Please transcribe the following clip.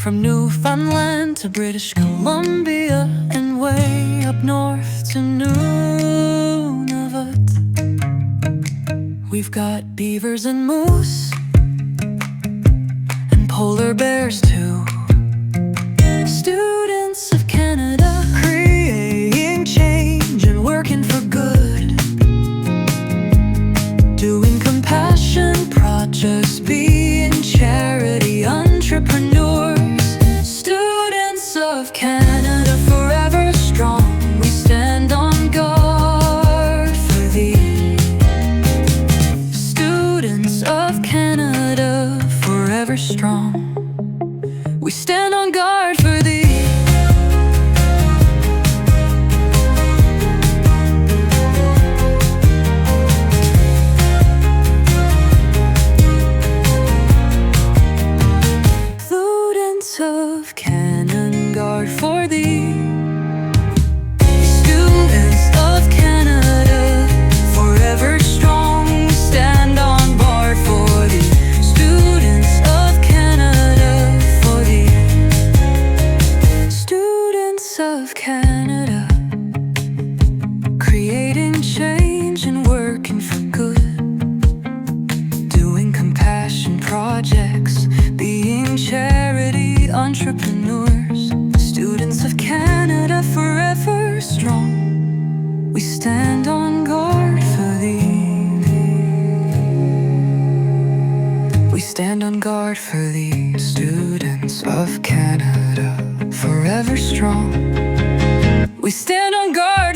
From Newfoundland to British Columbia, and way up north to Nunavut. We've got beavers and moose, and polar bears too. Students of Canada, creating change and working for good, doing compassion projects, being charity entrepreneurs. Students of Canada, forever strong, we stand on guard for thee. Students of Canada, forever strong, we stand on guard for thee. Students of Canada, guard for thee. Students of Canada, forever strong, we stand on guard for thee. Students of Canada, for thee. Students of Canada, creating change and working for good, doing compassion projects, being charity entrepreneurs. Students of Canada, forever strong, we stand on guard for thee. We stand on guard for thee. Students of Canada, forever strong, we stand on guard